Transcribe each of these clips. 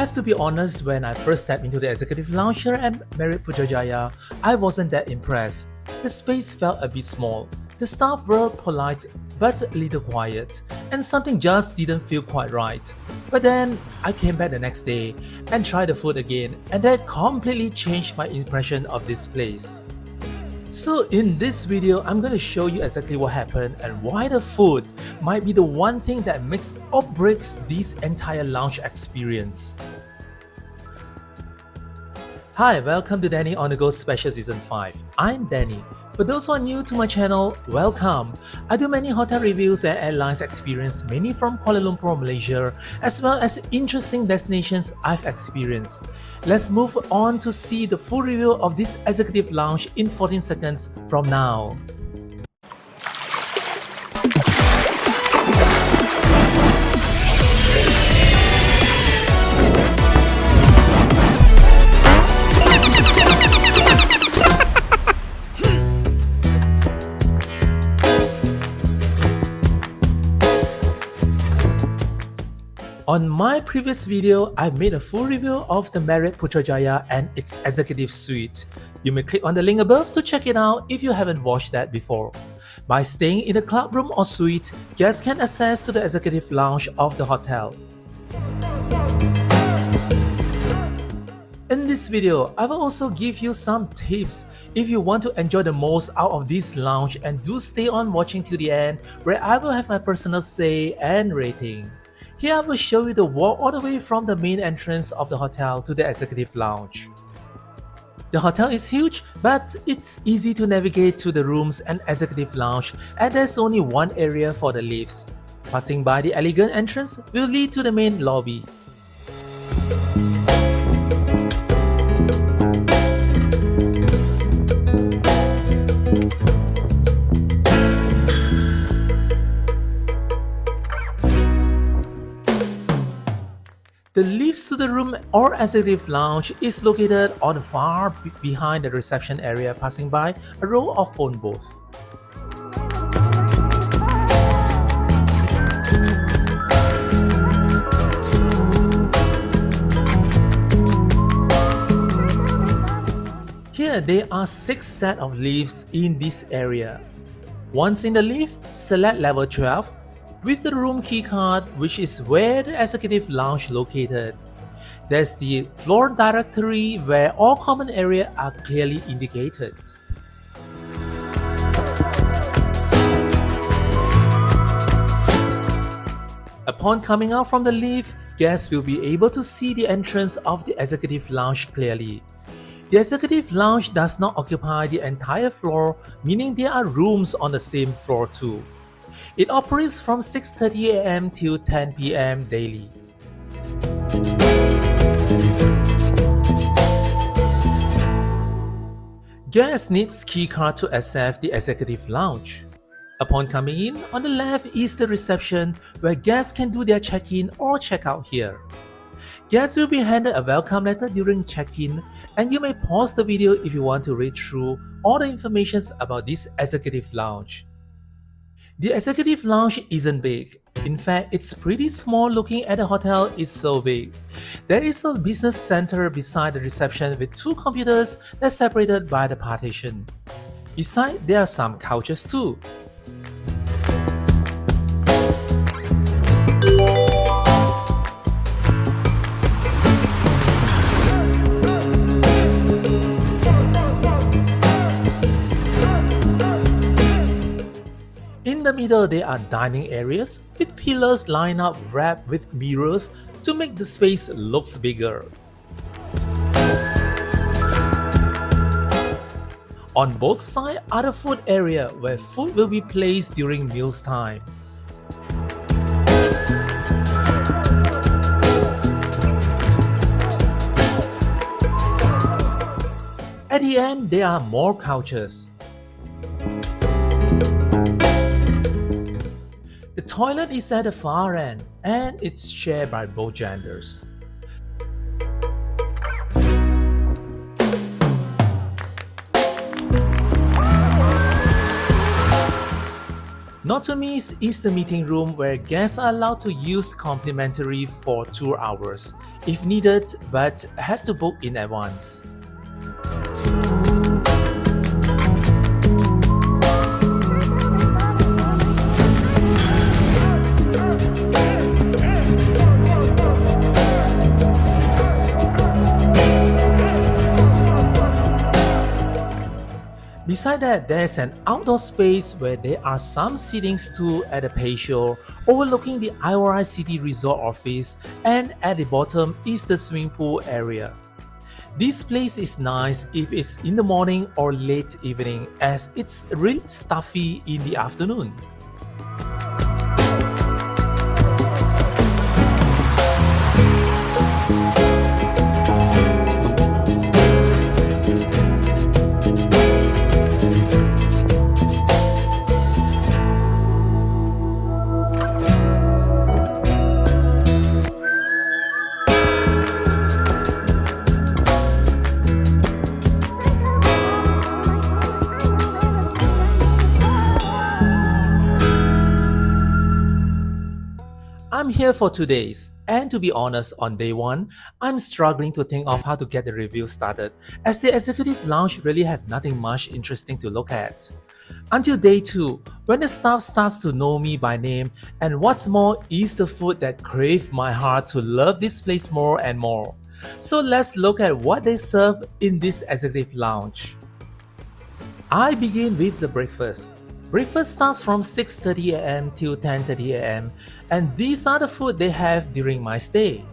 have to be honest, when I first stepped into the executive lounge here at Marriott Putrajaya, I wasn't that impressed. The space felt a bit small, the staff were polite but a little quiet, and something just didn't feel quite right. But then, I came back the next day and tried the food again, and that completely changed my impression of this place. So in this video, I'm going to show you exactly what happened and why the food might be the one thing that makes or breaks this entire lounge experience. Hi, welcome to Danny On The Go Special Season 5. I'm Danny. For those who are new to my channel, welcome. I do many hotel reviews and airlines experience, mainly from Kuala Lumpur, Malaysia, as well as interesting destinations I've experienced. Let's move on to see the full review of this executive lounge in 14 seconds from now. On my previous video, I made a full review of the Marriott Putrajaya and its executive suite. You may click on the link above to check it out if you haven't watched that before. By staying in the club room or suite, guests can access to the executive lounge of the hotel. In this video, I will also give you some tips if you want to enjoy the most out of this lounge, and do stay on watching till the end where I will have my personal say and rating. Here I will show you the walk all the way from the main entrance of the hotel to the executive lounge. The hotel is huge, but it's easy to navigate to the rooms and executive lounge, and there's only one area for the lifts. Passing by the elegant entrance will lead to the main lobby. The lifts to the room or executive lounge is located on the far behind the reception area, passing by a row of phone booths. Here there are 6 sets of lifts in this area. Once in the lift, select level 12 with the room keycard, which is where the executive lounge located. There's the floor directory where all common areas are clearly indicated. Upon coming out from the lift, guests will be able to see the entrance of the executive lounge clearly. The executive lounge does not occupy the entire floor, meaning there are rooms on the same floor too. It operates from 6:30 AM till 10 PM daily. Guests need keycard to access the executive lounge. Upon coming in, on the left is the reception where guests can do their check-in or check-out here. Guests will be handed a welcome letter during check-in, and you may pause the video if you want to read through all the information about this executive lounge. The executive lounge isn't big. In fact, it's pretty small. Looking at the hotel, it's so big. There is a business center beside the reception with 2 computers that's separated by the partition. Besides, there are some couches too. In the middle, there are dining areas with pillars lined up wrapped with mirrors to make the space looks bigger. On both sides are the food area where food will be placed during meals time. At the end, there are more couches. The toilet is at the far end, and it's shared by both genders. Not to miss is the meeting room where guests are allowed to use complimentary for 2 hours if needed, but have to book in advance. Beside that, there's an outdoor space where there are some seatings too at the patio, overlooking the IORI City Resort office, and at the bottom is the swimming pool area. This place is nice if it's in the morning or late evening, as it's really stuffy in the afternoon. I'm here for 2 days, and to be honest, on day one, I'm struggling to think of how to get the review started, as the executive lounge really have nothing much interesting to look at. Until day 2, when the staff starts to know me by name, and what's more is the food that craved my heart to love this place more and more. So let's look at what they serve in this executive lounge. I begin with the breakfast. Breakfast starts from 6:30 a.m. till 10:30 a.m. and these are the food they have during my stay.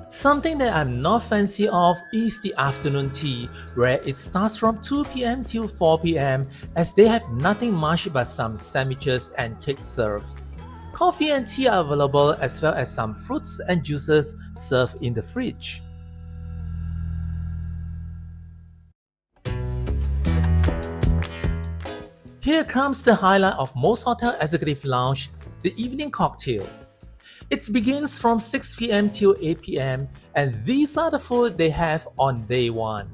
Something that I'm not fancy of is the afternoon tea, where it starts from 2 p.m. till 4 p.m. as they have nothing much but some sandwiches and cakes served. Coffee and tea are available as well as some fruits and juices served in the fridge. Here comes the highlight of most hotel executive lounge, the evening cocktail. It begins from 6 p.m. till 8 p.m. and these are the food they have on day 1.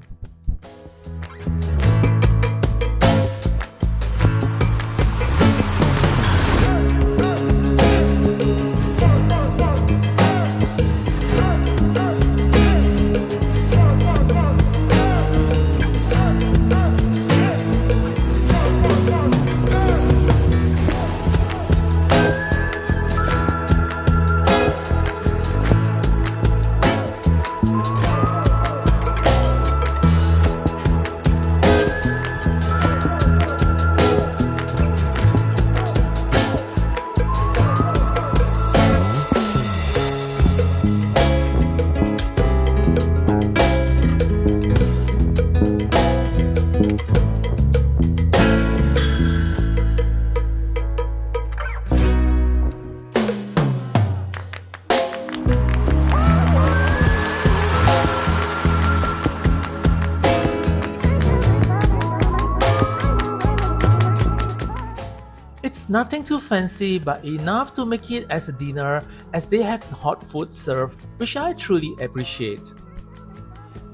It's nothing too fancy but enough to make it as a dinner as they have hot food served, which I truly appreciate.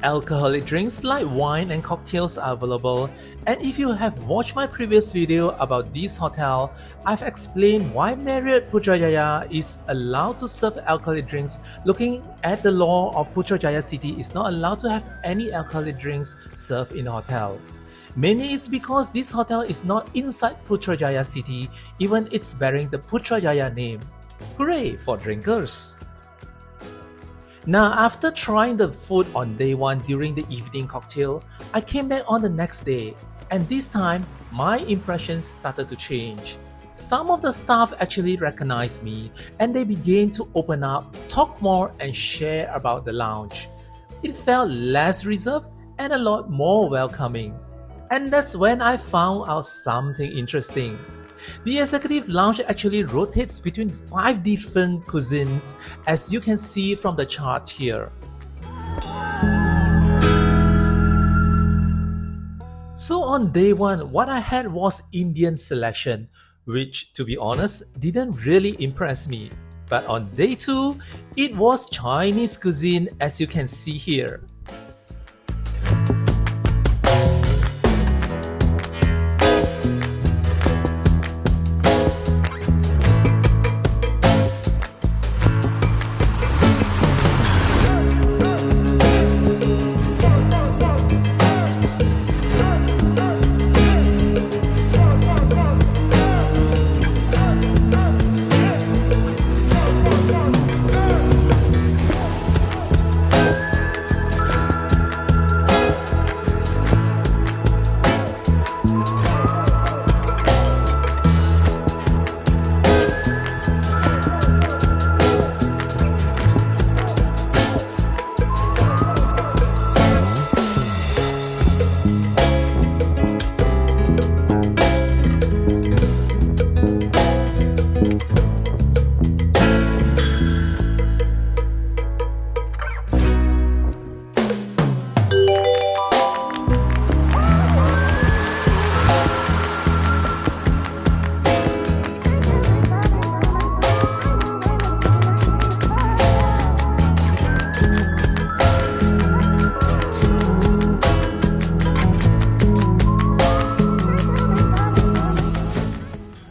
Alcoholic drinks like wine and cocktails are available, and if you have watched my previous video about this hotel, I've explained why Marriott Putrajaya is allowed to serve alcoholic drinks. Looking at the law of Putrajaya city is not allowed to have any alcoholic drinks served in a hotel. Mainly it's because this hotel is not inside Putrajaya city, even it's bearing the Putrajaya name. Hooray for drinkers! Now, after trying the food on day 1 during the evening cocktail, I came back on the next day, and this time, my impressions started to change. Some of the staff actually recognized me, and they began to open up, talk more, and share about the lounge. It felt less reserved and a lot more welcoming. And that's when I found out something interesting. The executive lounge actually rotates between 5 different cuisines, as you can see from the chart here. So on day 1, what I had was Indian selection, which to be honest didn't really impress me. But on day 2, it was Chinese cuisine, as you can see here.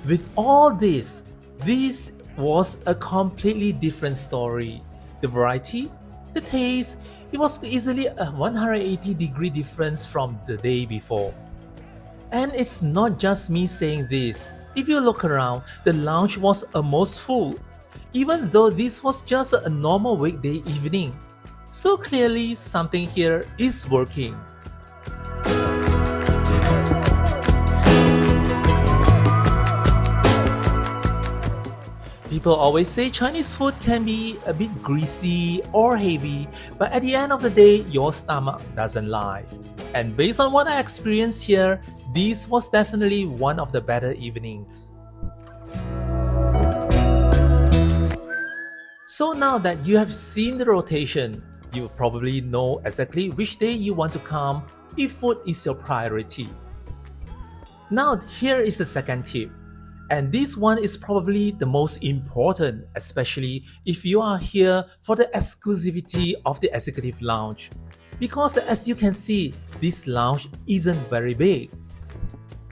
With all this was a completely different story. The variety, the taste, it was easily a 180-degree difference from the day before. And it's not just me saying this. If you look around, the lounge was almost full, even though this was just a normal weekday evening. So clearly something here is working. People always say Chinese food can be a bit greasy or heavy, but at the end of the day, your stomach doesn't lie. And based on what I experienced here, this was definitely one of the better evenings. So now that you have seen the rotation, you probably know exactly which day you want to come if food is your priority. Now here is the second tip. And this one is probably the most important, especially if you are here for the exclusivity of the executive lounge. Because as you can see, this lounge isn't very big.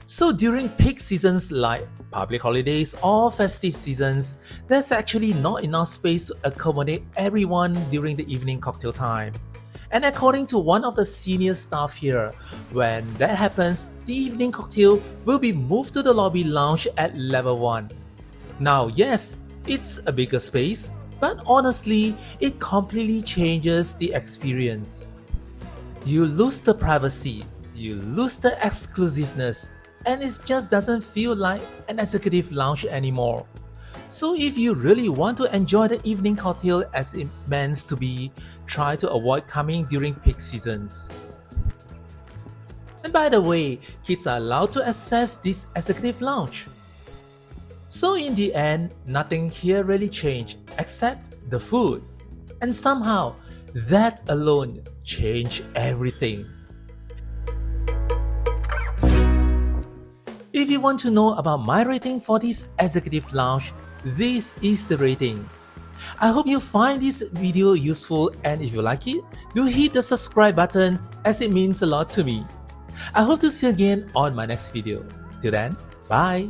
So during peak seasons like public holidays or festive seasons, there's actually not enough space to accommodate everyone during the evening cocktail time. And according to one of the senior staff here, when that happens, the evening cocktail will be moved to the lobby lounge at level 1. Now yes, it's a bigger space, but honestly, it completely changes the experience. You lose the privacy, you lose the exclusiveness, and it just doesn't feel like an executive lounge anymore. So if you really want to enjoy the evening cocktail as it meant to be, try to avoid coming during peak seasons. And by the way, kids are allowed to access this executive lounge. So in the end, nothing here really changed except the food. And somehow, that alone changed everything. If you want to know about my rating for this executive lounge, this is the rating. I hope you find this video useful, and if you like it, do hit the subscribe button as it means a lot to me. I hope to see you again on my next video. Till then, bye.